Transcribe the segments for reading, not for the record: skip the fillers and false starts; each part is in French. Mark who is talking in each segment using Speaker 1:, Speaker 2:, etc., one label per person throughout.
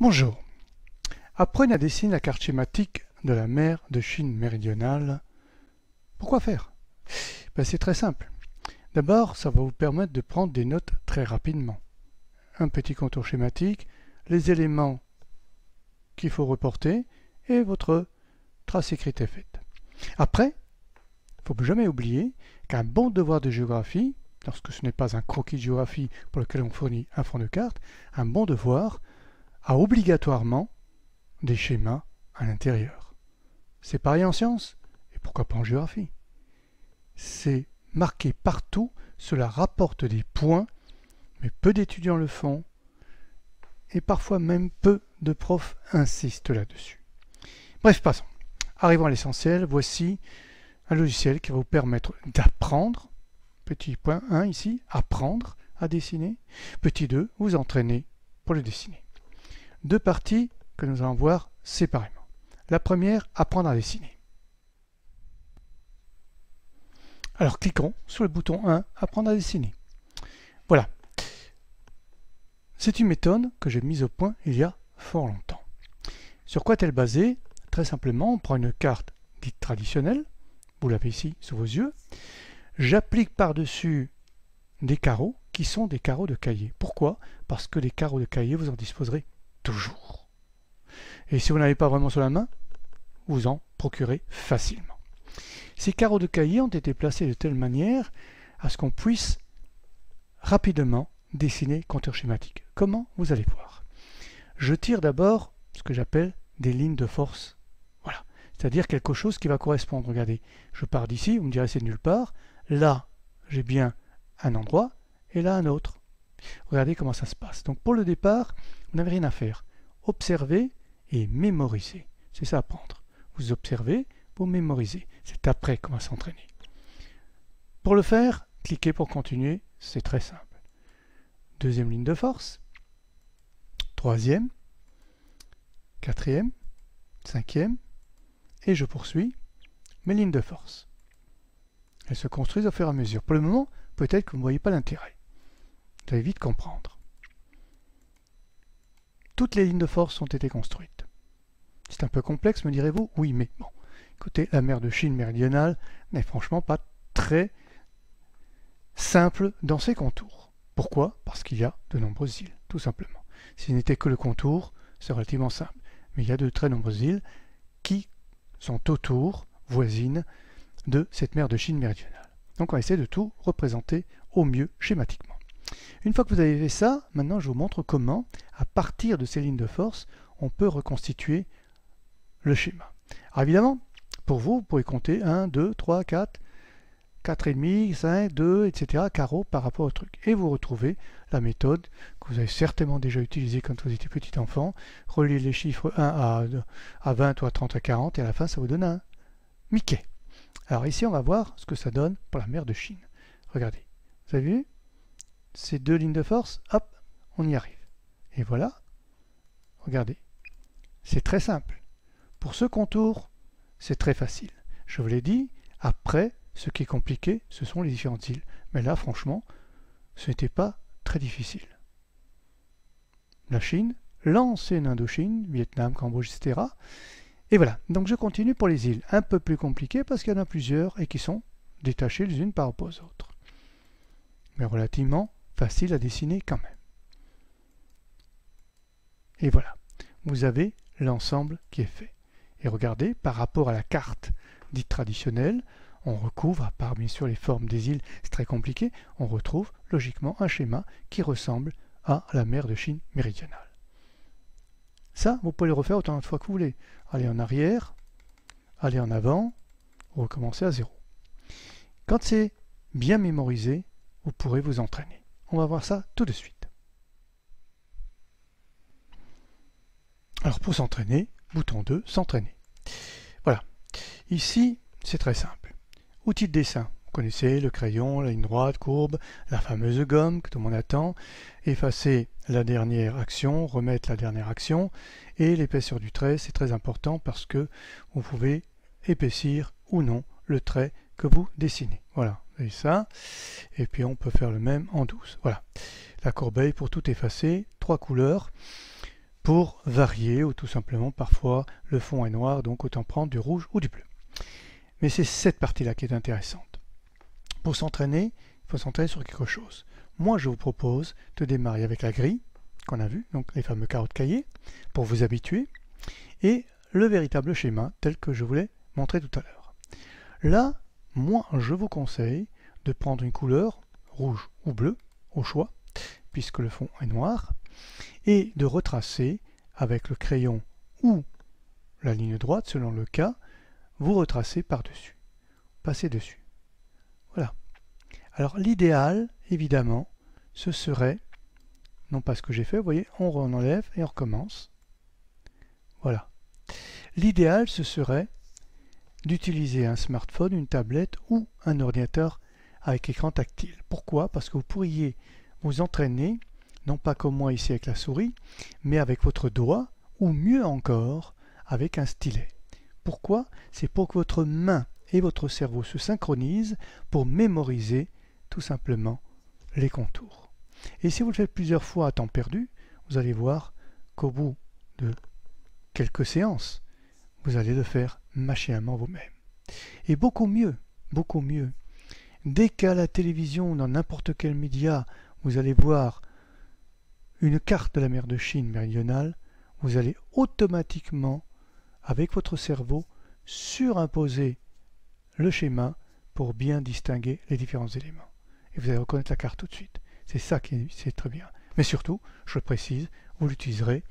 Speaker 1: Bonjour. Apprenez à dessiner la carte schématique de la mer de Chine méridionale. Pourquoi faire? C'est très simple. D'abord, ça va vous permettre de prendre des notes très rapidement. Un petit contour schématique, les éléments qu'il faut reporter et votre trace écrite est faite. Après, il ne faut jamais oublier qu'un bon devoir de géographie, lorsque ce n'est pas un croquis de géographie pour lequel on fournit un fond de carte, un bon devoir a obligatoirement des schémas à l'intérieur. C'est pareil en sciences, et pourquoi pas en géographie. C'est marqué partout, cela rapporte des points, mais peu d'étudiants le font, et parfois même peu de profs insistent là-dessus. Bref, passons. Arrivons à l'essentiel, voici un logiciel qui va vous permettre d'apprendre, petit point 1 ici, apprendre à dessiner, petit 2, vous entraîner pour le dessiner. Deux parties que nous allons voir séparément. La première, apprendre à dessiner. Alors cliquons sur le bouton 1, apprendre à dessiner. Voilà. C'est une méthode que j'ai mise au point il y a fort longtemps. Sur quoi est-elle basée? Très simplement, on prend une carte dite traditionnelle, vous l'avez ici sous vos yeux, j'applique par-dessus des carreaux qui sont des carreaux de cahier. Pourquoi? Parce que les carreaux de cahier, vous en disposerez toujours. Et si vous n'avez pas vraiment sous la main, vous en procurez facilement. Ces carreaux de cahier ont été placés de telle manière à ce qu'on puisse rapidement dessiner contour schématique. Comment? Vous allez voir. Je tire d'abord ce que j'appelle des lignes de force. Voilà. C'est-à-dire quelque chose qui va correspondre. Regardez, je pars d'ici, vous me direz c'est de nulle part. Là, j'ai bien un endroit et là un autre. Regardez comment ça se passe. Donc pour le départ, vous n'avez rien à faire. Observez et mémorisez. C'est ça apprendre. Vous observez, vous mémorisez. C'est après qu'on va s'entraîner. Pour le faire, cliquez pour continuer. C'est très simple. Deuxième ligne de force. Troisième. Quatrième. Cinquième. Et je poursuis mes lignes de force. Elles se construisent au fur et à mesure. Pour le moment, peut-être que vous ne voyez pas l'intérêt. Vous allez vite comprendre. Toutes les lignes de force ont été construites. C'est un peu complexe, me direz-vous? Oui, mais bon. Écoutez, la mer de Chine méridionale n'est franchement pas très simple dans ses contours. Pourquoi? Parce qu'il y a de nombreuses îles, tout simplement. Si ce n'était que le contour, c'est relativement simple. Mais il y a de très nombreuses îles qui sont autour, voisines, de cette mer de Chine méridionale. Donc on va essayer de tout représenter au mieux schématiquement. Une fois que vous avez fait ça, maintenant je vous montre comment, à partir de ces lignes de force, on peut reconstituer le schéma. Alors évidemment, pour vous, vous pouvez compter 1, 2, 3, 4, 4,5, 5, 2, etc. carreaux par rapport au truc. Et vous retrouvez la méthode que vous avez certainement déjà utilisée quand vous étiez petit enfant. Reliez les chiffres 1 à 20 ou à 30 à 40 et à la fin ça vous donne un Mickey. Alors ici on va voir ce que ça donne pour la mer de Chine. Regardez, vous avez vu ces deux lignes de force, hop, on y arrive. Et voilà, regardez, c'est très simple. Pour ce contour, c'est très facile. Je vous l'ai dit, après, ce qui est compliqué, ce sont les différentes îles. Mais là, franchement, ce n'était pas très difficile. La Chine, l'ancienne Indochine, Vietnam, Cambodge, etc. Et voilà, donc je continue pour les îles. Un peu plus compliquées parce qu'il y en a plusieurs et qui sont détachées les unes par rapport aux autres. Mais relativement facile à dessiner quand même. Et voilà, vous avez l'ensemble qui est fait. Et regardez, par rapport à la carte dite traditionnelle, on recouvre, à part bien sûr les formes des îles, c'est très compliqué, on retrouve logiquement un schéma qui ressemble à la mer de Chine méridionale. Ça, vous pouvez le refaire autant de fois que vous voulez. Allez en arrière, allez en avant, recommencer à zéro. Quand c'est bien mémorisé, vous pourrez vous entraîner. On va voir ça tout de suite. Alors pour s'entraîner, bouton 2, s'entraîner. Voilà. Ici, c'est très simple. Outils de dessin. Vous connaissez le crayon, la ligne droite, courbe, la fameuse gomme que tout le monde attend. Effacer la dernière action, remettre la dernière action. Et l'épaisseur du trait, c'est très important parce que vous pouvez épaissir ou non le trait que vous dessinez. Voilà, vous avez ça. Et puis on peut faire le même en douce. Voilà. La corbeille pour tout effacer, 3 couleurs. pour varier, ou tout simplement parfois le fond est noir, donc autant prendre du rouge ou du bleu. Mais c'est cette partie-là qui est intéressante. Pour s'entraîner, il faut s'entraîner sur quelque chose. Moi, je vous propose de démarrer avec la grille qu'on a vu, donc les fameux carreaux de cahier, pour vous habituer, et le véritable schéma tel que je vous l'ai montré tout à l'heure. Là, moi, je vous conseille de prendre une couleur rouge ou bleue, au choix, puisque le fond est noir, et de retracer avec le crayon ou la ligne droite, selon le cas, vous retracez par-dessus, passez dessus. Voilà. Alors l'idéal, évidemment, ce serait, non pas ce que j'ai fait, vous voyez, on enlève et on recommence. Voilà. L'idéal, ce serait d'utiliser un smartphone, une tablette ou un ordinateur avec écran tactile. Pourquoi? Parce que vous pourriez vous entraîner, non pas comme moi ici avec la souris, mais avec votre doigt, ou mieux encore, avec un stylet. Pourquoi? C'est pour que votre main et votre cerveau se synchronisent pour mémoriser tout simplement les contours. Et si vous le faites plusieurs fois à temps perdu, vous allez voir qu'au bout de quelques séances, vous allez le faire machinalement vous-même. Et beaucoup mieux, dès qu'à la télévision ou dans n'importe quel média, vous allez voir une carte de la mer de Chine méridionale, vous allez automatiquement, avec votre cerveau, surimposer le schéma pour bien distinguer les différents éléments. Et vous allez reconnaître la carte tout de suite. C'est ça qui est très bien. Mais surtout, je le précise, vous l'utiliserez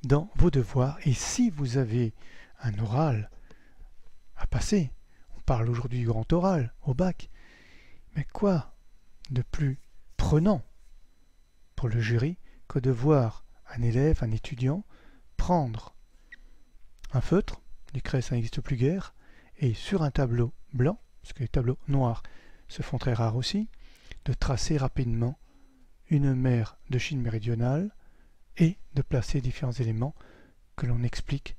Speaker 1: dans vos devoirs. Et si vous avez un oral à passer, on parle aujourd'hui du grand oral au bac, mais quoi de plus prenant pour le jury que de voir un élève, un étudiant, prendre un feutre, l'écrit ça n'existe plus guère, et sur un tableau blanc, parce que les tableaux noirs se font très rares aussi, de tracer rapidement une mer de Chine méridionale et de placer différents éléments que l'on explique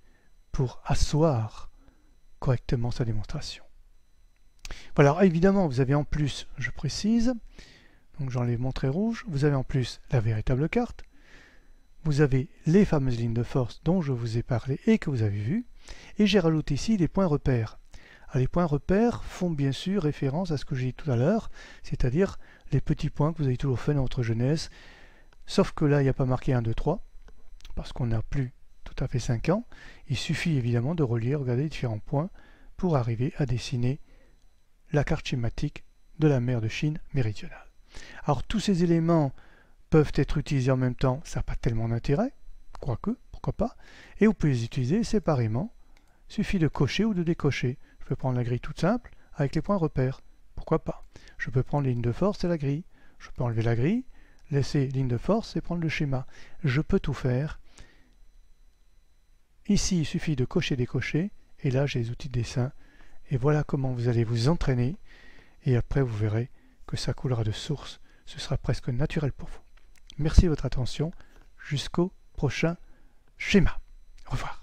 Speaker 1: pour asseoir correctement sa démonstration. Voilà, alors évidemment, vous avez en plus, je précise, donc j'enlève mon trait rouge, vous avez en plus la véritable carte, vous avez les fameuses lignes de force dont je vous ai parlé et que vous avez vues, et j'ai rajouté ici des points repères. Alors, les points repères font bien sûr référence à ce que j'ai dit tout à l'heure, c'est-à-dire les petits points que vous avez toujours fait dans votre jeunesse, sauf que là, il n'y a pas marqué 1, 2, 3, parce qu'on n'a plus tout à fait 5 ans. Il suffit évidemment de relier, regarder les différents points pour arriver à dessiner la carte schématique de la mer de Chine méridionale. Alors, tous ces éléments peuvent être utilisés en même temps, ça n'a pas tellement d'intérêt, quoique, pourquoi pas, et vous pouvez les utiliser séparément. Il suffit de cocher ou de décocher. Je peux prendre la grille toute simple avec les points repères, pourquoi pas. Je peux prendre les lignes de force et la grille. Je peux enlever la grille, laisser ligne de force et prendre le schéma. Je peux tout faire. Ici, il suffit de cocher, décocher, et là j'ai les outils de dessin. Et voilà comment vous allez vous entraîner, et après vous verrez que ça coulera de source. Ce sera presque naturel pour vous. Merci de votre attention. Jusqu'au prochain schéma. Au revoir.